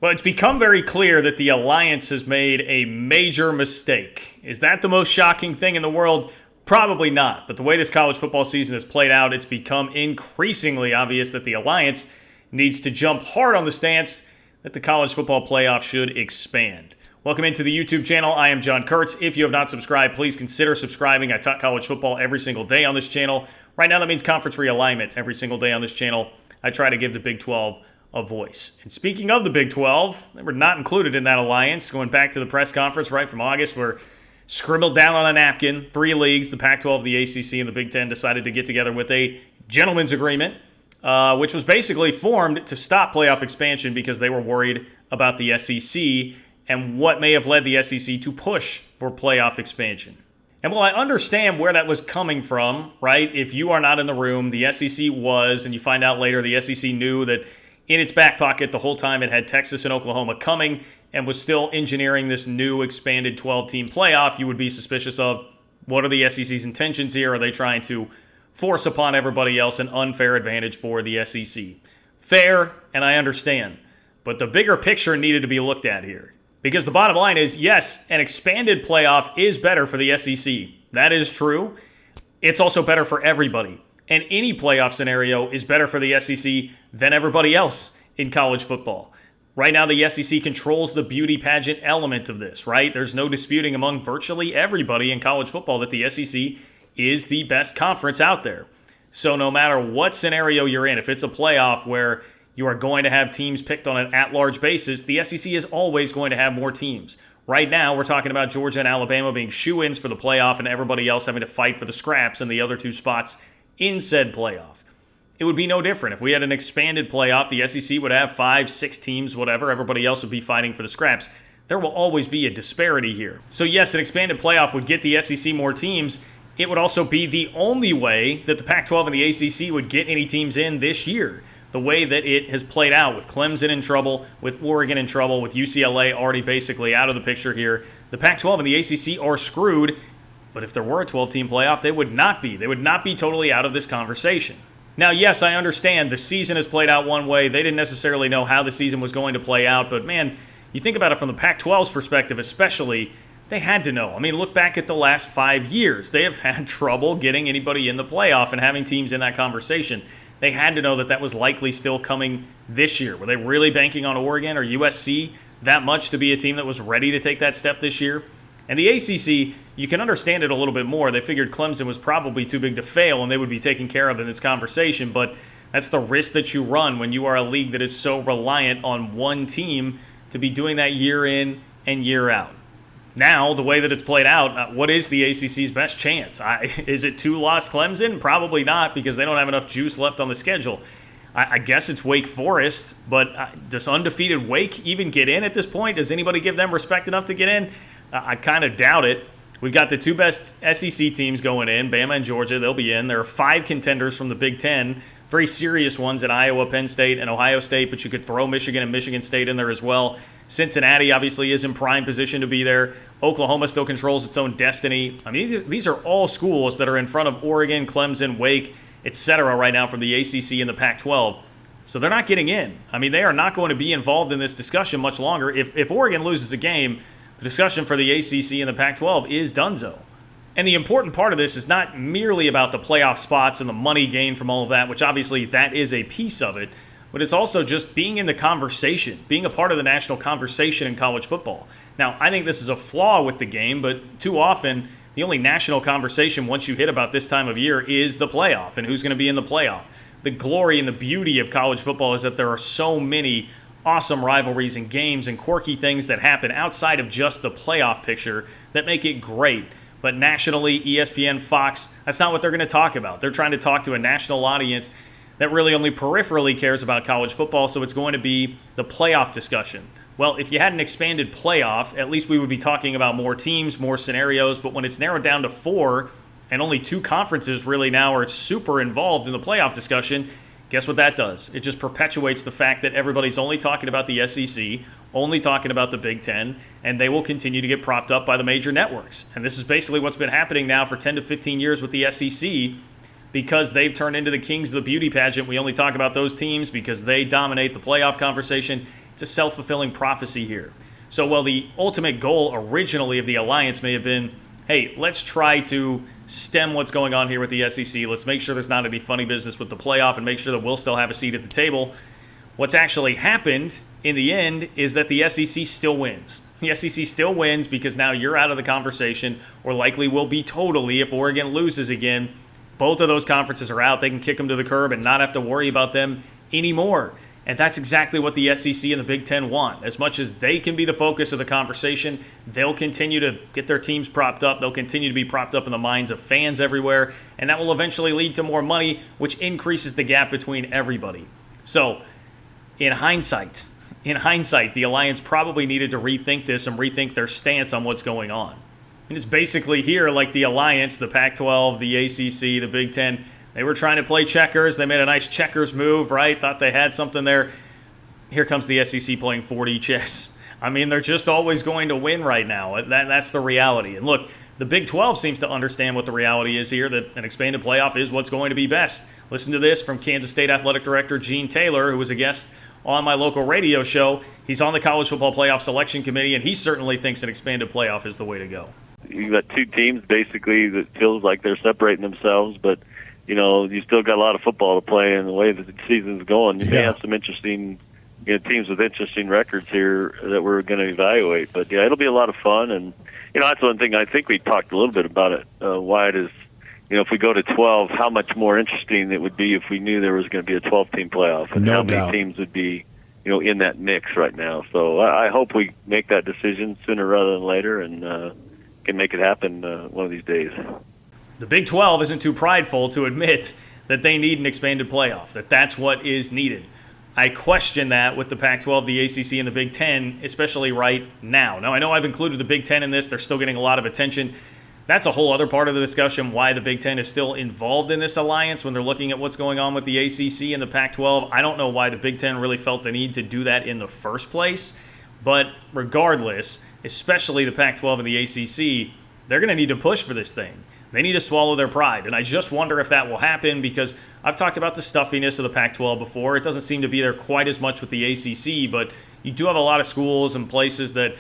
Well, it's become very clear that the alliance has made a major mistake. Is that the most shocking thing in the world? Probably not. But the way this college football season has played out, it's become increasingly obvious that the alliance needs to jump hard on the stance that the college football playoff should expand. Welcome into the YouTube channel. I am John Kurtz. If you have not subscribed, please consider subscribing. I talk college football every single day on this channel. Right now, that means conference realignment every single day on this channel. I try to give the Big 12 a voice. And speaking of the Big 12, they were not included in that alliance. Going back to the press conference right from August, where scribbled down on a napkin, three leagues, the Pac-12, the ACC, and the Big 10 decided to get together with a gentleman's agreement, which was basically formed to stop playoff expansion because they were worried about the SEC and what may have led the SEC to push for playoff expansion. And while I understand where that was coming from, right, if you are not in the room, the SEC was, and you find out later the SEC knew that in its back pocket the whole time it had Texas and Oklahoma coming and was still engineering this new expanded 12-team playoff, you would be suspicious of what are the SEC's intentions here? Are they trying to force upon everybody else an unfair advantage for the SEC? Fair, and I understand. But the bigger picture needed to be looked at here. Because the bottom line is, yes, an expanded playoff is better for the SEC. That is true. It's also better for everybody. And any playoff scenario is better for the SEC than everybody else in college football. Right now, the SEC controls the beauty pageant element of this, right? There's no disputing among virtually everybody in college football that the SEC is the best conference out there. So no matter what scenario you're in, if it's a playoff where you are going to have teams picked on an at-large basis, the SEC is always going to have more teams. Right now, we're talking about Georgia and Alabama being shoo-ins for the playoff and everybody else having to fight for the scraps in the other two spots in said playoff. It would be no different. If we had an expanded playoff, the SEC would have 5, 6 teams, whatever. Everybody else would be fighting for the scraps. There will always be a disparity here. So yes, an expanded playoff would get the SEC more teams. It would also be the only way that the Pac-12 and the ACC would get any teams in this year. The way that it has played out with Clemson in trouble, with Oregon in trouble, with UCLA already basically out of the picture here. The Pac-12 and the ACC are screwed. But if there were a 12-team playoff, they would not be. They would not be totally out of this conversation. Now, yes, I understand the season has played out one way. They didn't necessarily know how the season was going to play out. But, man, you think about it from the Pac-12's perspective especially, they had to know. I mean, look back at the last 5 years. They have had trouble getting anybody in the playoff and having teams in that conversation. They had to know that that was likely still coming this year. Were they really banking on Oregon or USC that much to be a team that was ready to take that step this year? And the ACC, you can understand it a little bit more. They figured Clemson was probably too big to fail and they would be taken care of in this conversation. But that's the risk that you run when you are a league that is so reliant on one team to be doing that year in and year out. Now, the way that it's played out, what is the ACC's best chance? Is it 2 lost Clemson? Probably not, because they don't have enough juice left on the schedule. I guess it's Wake Forest, but does undefeated Wake even get in at this point? Does anybody give them respect enough to get in? I kind of doubt it. We've got the 2 best SEC teams going in, Bama and Georgia. They'll be in. There are 5 contenders from the Big 10, very serious ones at Iowa, Penn State, and Ohio State, but you could throw Michigan and Michigan State in there as well. Cincinnati obviously is in prime position to be there. Oklahoma still controls its own destiny. I mean, these are all schools that are in front of Oregon, Clemson, Wake, etc. right now from the ACC and the Pac-12. So they're not getting in. I mean, they are not going to be involved in this discussion much longer. If Oregon loses a game, the discussion for the ACC and the Pac-12 is donezo. And the important part of this is not merely about the playoff spots and the money gained from all of that, which obviously that is a piece of it, but it's also just being in the conversation, being a part of the national conversation in college football. Now, I think this is a flaw with the game, but too often the only national conversation once you hit about this time of year is the playoff and who's going to be in the playoff. The glory and the beauty of college football is that there are so many awesome rivalries and games and quirky things that happen outside of just the playoff picture that make it great. But nationally, ESPN, Fox, that's not what they're going to talk about. They're trying to talk to a national audience that really only peripherally cares about college football, so it's going to be the playoff discussion. Well, if you had an expanded playoff, at least we would be talking about more teams, more scenarios, but when it's narrowed down to 4 and only 2 conferences really now are super involved in the playoff discussion, guess what that does? It just perpetuates the fact that everybody's only talking about the SEC, only talking about the Big 10, and they will continue to get propped up by the major networks. And this is basically what's been happening now for 10 to 15 years with the SEC, because they've turned into the kings of the beauty pageant. We only talk about those teams because they dominate the playoff conversation, It's a self-fulfilling prophecy here. So while the ultimate goal originally of the alliance may have been, hey, let's try to stem what's going on here with the SEC. Let's make sure there's not any funny business with the playoff and make sure that we'll still have a seat at the table. What's actually happened in the end is that the SEC still wins. The SEC still wins because now you're out of the conversation, or likely will be totally if Oregon loses again. Both of those conferences are out. They can kick them to the curb and not have to worry about them anymore. And that's exactly what the SEC and the Big Ten want. As much as they can be the focus of the conversation, they'll continue to get their teams propped up. They'll continue to be propped up in the minds of fans everywhere. And that will eventually lead to more money, which increases the gap between everybody. So, in hindsight, the Alliance probably needed to rethink this and rethink their stance on what's going on. And it's basically here like the Alliance, the Pac-12, the ACC, the Big Ten. They were trying to play checkers. They made a nice checkers move, right? Thought they had something there. Here comes the SEC playing 4D chess. I mean, they're just always going to win right now. That's the reality. And look, the Big 12 seems to understand what the reality is here, that an expanded playoff is what's going to be best. Listen to this from Kansas State Athletic Director Gene Taylor, who was a guest on my local radio show. He's on the College Football Playoff Selection Committee, and he certainly thinks an expanded playoff is the way to go. You've got two teams, basically, that feels like they're separating themselves, but, you know, you still got a lot of football to play, and the way that the season's going, you may have some interesting teams with interesting records here that we're going to evaluate. But, yeah, it'll be a lot of fun, and, you know, that's one thing I think we talked a little bit about it, why it is, you know, if we go to 12, how much more interesting it would be if we knew there was going to be a 12-team playoff, and how many teams would be, you know, in that mix right now. So I hope we make that decision sooner rather than later and can make it happen one of these days. The Big 12 isn't too prideful to admit that they need an expanded playoff, that's what is needed. I question that with the Pac-12, the ACC, and the Big Ten, especially right now. Now, I know I've included the Big Ten in this. They're still getting a lot of attention. That's a whole other part of the discussion, why the Big Ten is still involved in this alliance when they're looking at what's going on with the ACC and the Pac-12. I don't know why the Big Ten really felt the need to do that in the first place. But regardless, especially the Pac-12 and the ACC, they're going to need to push for this thing. They need to swallow their pride. And I just wonder if that will happen, because I've talked about the stuffiness of the Pac-12 before. It doesn't seem to be there quite as much with the ACC, but you do have a lot of schools and places that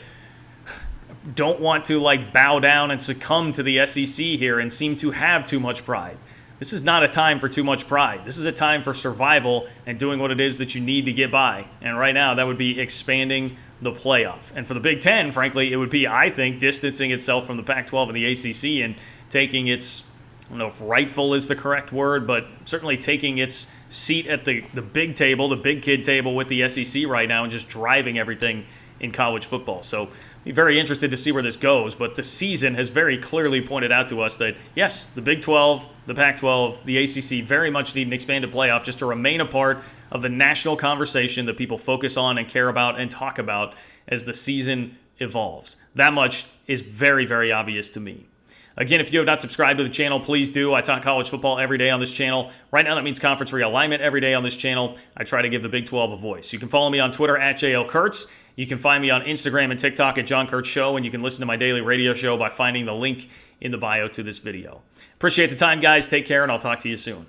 don't want to bow down and succumb to the SEC here and seem to have too much pride. This is not a time for too much pride. This is a time for survival and doing what it is that you need to get by. And right now, that would be expanding the playoff. And for the Big Ten, frankly, it would be, I think, distancing itself from the Pac-12 and the ACC and taking its, I don't know if rightful is the correct word, but certainly taking its seat at the big table, the big kid table with the SEC right now, and just driving everything in college football. So be very interested to see where this goes, but the season has very clearly pointed out to us that, yes, the Big 12, the Pac-12, the ACC very much need an expanded playoff just to remain a part of the national conversation that people focus on and care about and talk about as the season evolves. That much is very, very obvious to me. Again, if you have not subscribed to the channel, please do. I talk college football every day on this channel. Right now, that means conference realignment every day on this channel. I try to give the Big 12 a voice. You can follow me on Twitter at JLKurtz. You can find me on Instagram and TikTok at John Kurtz Show, and you can listen to my daily radio show by finding the link in the bio to this video. Appreciate the time, guys. Take care, and I'll talk to you soon.